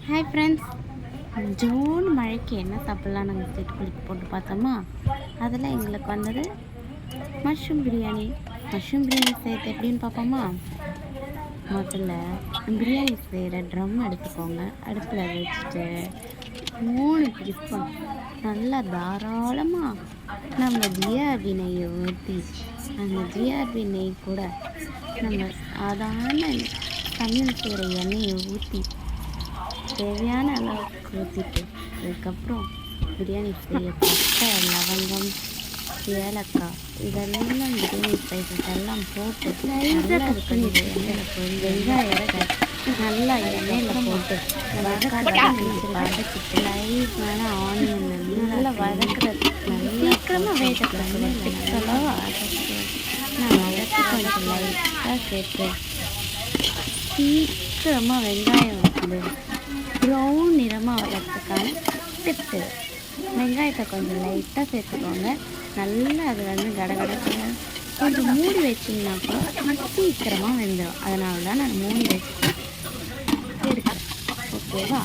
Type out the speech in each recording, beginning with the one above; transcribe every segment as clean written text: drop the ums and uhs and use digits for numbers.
Hi friends, June மழைக்கு என்ன சாப்பிட்லாம் நாங்கள் ஸ்ட்ரீட் குளிக்கு போட்டு பார்த்தோமா. அதில் எங்களுக்கு வந்தது மஷ்ரூம் பிரியாணி. மஷ்ரூம் பிரியாணி செய்கிறது எப்படின்னு பார்ப்போமா. முதல்ல பிரியாணி செய்கிற ட்ரம் எடுத்துக்கோங்க. அடுப்பில் வச்சுட்டு 3 டீஸ்பூன் நல்லா தாராளமாக நம்ம ஜிஆர்பி நெய்யை ஊற்றி, அந்த ஜிஆர்பி நெய் கூட நம்ம சாதாரண சமையல் செய்கிற எண்ணெயை ஊற்றி தேவையான அளவுக்கு ஊற்றிட்டு, அதுக்கப்புறம் பிரியாணி செய்ய பட்டை, லவங்கம், ஏலக்காய் இதெல்லாம் பிரியாணி ஸ்பைசஸ் எல்லாம் போட்டு நல்லா இது பண்ணிட்டு எண்ணெயில் போய் வெங்காயத்தை நல்லா எண்ணெயில் போட்டு வதக்கிட்டு லைட்டான ஆனியன் நல்லா வதக்குறது நல்லா சீக்கிரமாக வேகக்கூடாது. சிக்கலாக நான் வதக்கி கொஞ்சம் லைட்டாக சேர்த்து சீக்கிரமாக வெங்காயம் வந்து ப்ரௌன் நிறமாக வளர்த்துக்கான டிப்ஸு. வெங்காயத்தை கொஞ்சம் லைட்டாக சேர்த்துக்கோங்க. நல்லா அது வந்து கடகடக்கு கொஞ்சம் மூடி வச்சிங்கன்னா கூட சீக்கிரமாக வெந்துடும். அதனால தான் நான் மூடி வச்சு எடுக்கிறேன். ஓகேவா?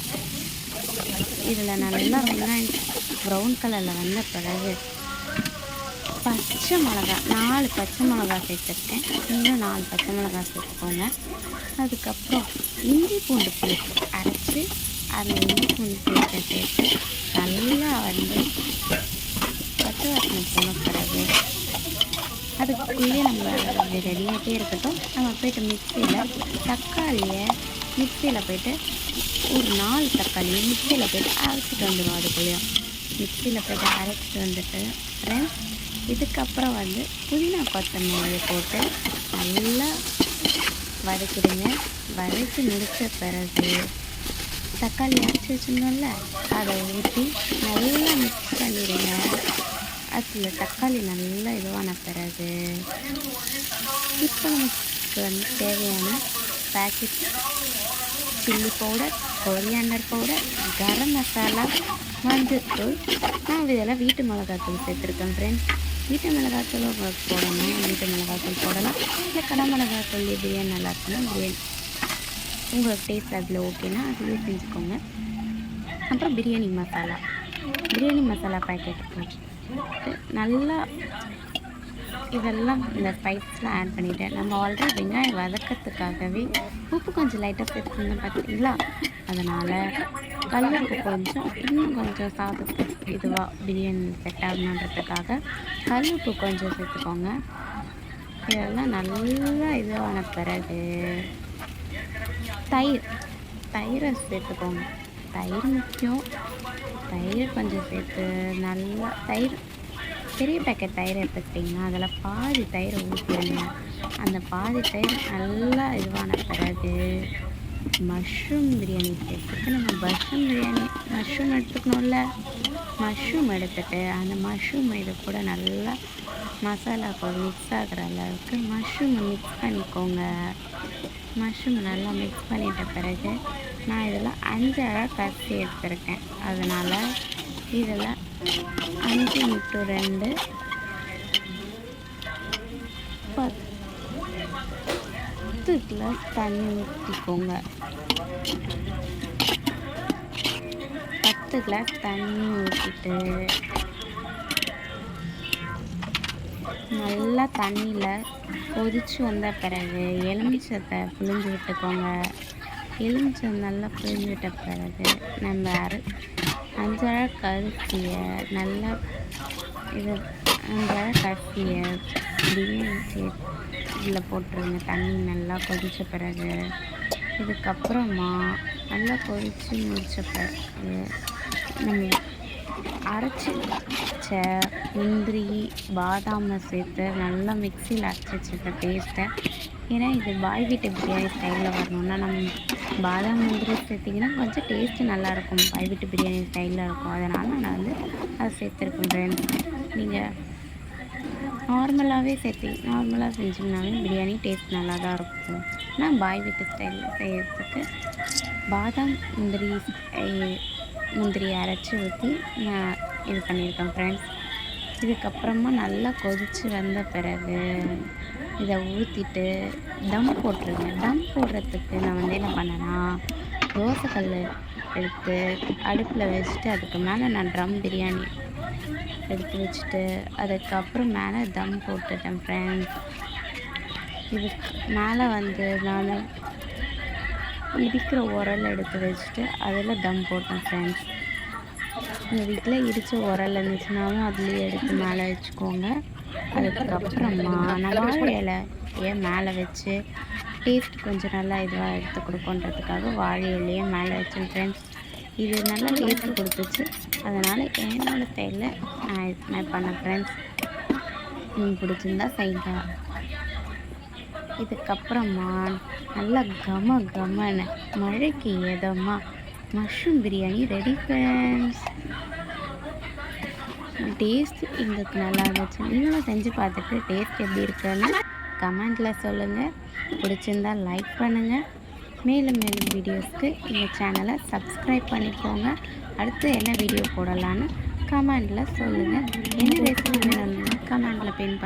இதில் நல்லா வெங்காயம் ப்ரௌன் கலரில் வந்த பிறகு பச்சை மிளகா 4 பச்சை மிளகா சேர்த்துருக்கேன். இன்னும் 4 பச்சை மிளகா சேர்த்துக்கோங்க. அதுக்கப்புறம் இஞ்சி பூண்டு பேஸ்ட் அரைச்சி அந்த இஞ்சி பூண்டு பேஸ்ட்டை சேர்த்து நல்லா வந்து பச்சை வாசனை போன பிறகு அதுக்குள்ளேயே நம்ம ரெடியாகிட்டே இருக்கட்டும். நம்ம போய்ட்டு மிக்சியில் போய்ட்டு ஒரு 4 தக்காளியை மிக்சியில் போய்ட்டு அரைச்சிட்டு வந்துடும். அதுக்குள்ளேயும் மிக்சியில் போய்ட்டு அரைச்சிட்டு வந்துட்டு ஃப்ரெண்ட்ஸ், இதுக்கப்புறம் வந்து புதினா கொத்தமல்லியை போட்டு நல்லா வதக்கிடுங்க. வதக்கி முடித்த பிறகு தக்காளி அரைச்சி வச்சுருந்தோம்ல, அதை ஊற்றி நல்லா மிக்ஸ் பண்ணிடுங்க. அதில் தக்காளி நல்லா இதுவான பிறகு இப்போ நமக்கு வந்து தேவையான packet chilli powder, coriander powder, garam masala, மஞ்சள்தூள், நான் இதெல்லாம் வீட்டு மிளகாத்தூள் சேர்த்துருக்கேன் ஃப்ரெண்ட்ஸ். வீட்டு மிளகாத்தூள் உங்களுக்கு போடணும், வீட்டு மிளகாத்தூள் போடலாம். இல்லை கடை மிளகாத்தூள் பிரியாணி நல்லா இருக்குன்னா பிரியாணி உங்களுக்கு டேஸ்ட் அதில் ஓகேனா அதுவே செஞ்சுக்கோங்க. அப்புறம் பிரியாணி மசாலா பேக்கெட் போட்டு நல்லா இதெல்லாம் இந்த ஸ்பைஸ்லாம் ஆட் பண்ணிவிட்டேன். நம்ம ஆல்ரெடி வெங்காயம் வதக்கிறதுக்காகவே உப்பு கொஞ்சம் லைட்டாக சேர்த்துருந்தோம் பார்த்தீங்களா. அதனால் கல்லுப்பு கொஞ்சம் இன்னும் கொஞ்சம் சாதத்துக்கு இதுவாக பிரியாணி செட் ஆகணுன்றதுக்காக கல்லுப்பு கொஞ்சம் சேர்த்துக்கோங்க. இதெல்லாம் நல்லா இதுவான பிறகு தயிரை சேர்த்துக்கோங்க. தயிர் முக்கியம். தயிர் கொஞ்சம் சேர்த்து நல்லா பெரிய பேக்கெட் தயிர் எடுத்துக்கிட்டிங்கன்னா அதில் பாதி தயிரை ஊற்றிடுங்க. அந்த பாதி தயிர் நல்லா இதுவான பிறகு மஷ்ரூம் பிரியாணி சேர்த்துட்டு நம்ம மஷ்ரூம் எடுத்துக்கணும்ல. மஷ்ரூம் எடுத்துகிட்டு அந்த மஷ்ரூம் இது கூட நல்லா மசாலா கூட மிக்ஸ் ஆகிற அளவுக்கு மஷ்ரூமை மிக்ஸ் பண்ணிக்கோங்க. மஷ்ரூம் நல்லா மிக்ஸ் பண்ணிட்ட பிறகு நான் இதில் 5 அழகாக கத்தி எடுத்துருக்கேன். அதனால் இதில் 5 × 2 10 கிளாஸ் தண்ணி ஊற்றிக்கோங்க. 10 கிளாஸ் தண்ணி ஊற்றிட்டு நல்லா தண்ணியில் கொதித்து வந்த பிறகு எலுமிச்சத்தை புழிஞ்சு விட்டுக்கோங்க. எலுமிச்சம் நல்லா புழிஞ்சு விட்ட பிறகு நம்ம 5 அழகு அரிசியை நல்லா 5 அழகு அரிசியை பிரியாணி இதில் போட்டுருங்க. தண்ணி நல்லா கொதித்த பிறகு இதுக்கப்புறமா நல்லா கொதித்து முடித்த பிறகு நம்ம அரைச்சி வச்ச முந்திரி, பாதாமை சேர்த்து நல்லா மிக்சியில் அரைச்சி வச்சுருக்க பேஸ்ட்டை. ஏன்னா இது பாய் வீட்டு பிரியாணி ஸ்டைலில் வரணுன்னா நம்ம பாதாம் முந்திரி சேர்த்திங்கன்னா கொஞ்சம் டேஸ்ட்டு நல்லாயிருக்கும். பாய் வீட்டு பிரியாணி ஸ்டைலில் இருக்கும். அதனால் நான் வந்து அதை சேர்த்துருக்கேன். நீங்கள் நார்மலாக செஞ்சிங்கனாலும் பிரியாணி டேஸ்ட் நல்லா தான் இருக்கும். நான் பாய் வீட்டு ஸ்டைலில் செய்கிறதுக்கு பாதாம் முந்திரி அரைச்சி ஊற்றி நான் இது பண்ணியிருக்கேன் ஃப்ரெண்ட்ஸ். இதுக்கப்புறமா நல்லா கொதித்து வந்த பிறகு இதை ஊற்றிட்டு தம் போட்டுருங்க. தம் போடுறதுக்கு நான் வந்து என்ன பண்ணேன்னா தோசைக்கல் எடுத்து அடுப்பில் வச்சுட்டு அதுக்கு மேலே நான் ட்ரம் பிரியாணி எடுத்து வச்சுட்டு அதுக்கப்புறம் மேலே தம் போட்டுட்டேன் ஃப்ரெண்ட்ஸ். இதுக்கு மேலே வந்து நான் இடிக்கிற உரல் எடுத்து வச்சுட்டு அதில் தம் போட்டேன் ஃப்ரெண்ட்ஸ். உங்கள் வீட்டில் இடித்த உரல் இருந்துச்சுனாலும் அதுலேயே எடுத்து மேலே வச்சுக்கோங்க. அதுக்கப்புறமா நான் வாழை இலையை மேலே வச்சு டேஸ்ட் கொஞ்சம் நல்லா இதுவாக எடுத்து கொடுக்கன்றதுக்காக வாழை இலையை மேலே வச்சேன் ஃப்ரெண்ட்ஸ். இது நல்லா டேஸ்ட் கொடுத்துச்சு, அதனால் என்னோடய ஸ்டைலில் நான் இது பண்ணேன் ஃப்ரெண்ட்ஸ். நீங்கள் பிடிச்சிருந்தா செய்யுங்க. இதுக்கப்புறமா நல்லா கமன்னு மழைக்கு எதமா mushroom biryani ready friends. Taste எங்களுக்கு நல்லா இருந்துச்சு. நீங்களும் செஞ்சு பார்த்துட்டு டேஸ்ட் எப்படி இருக்குன்னு கமெண்டில் சொல்லுங்கள். பிடிச்சிருந்தா லைக் பண்ணுங்கள். மேலும் வீடியோஸ்க்கு எங்கள் சேனலை சப்ஸ்கிரைப் பண்ணிக்கோங்க. அடுத்து என்ன வீடியோ போடலான்னு கமெண்டில் சொல்லுங்கள். என்ன ரெசிபி வேணும்னு கமெண்டில் பின்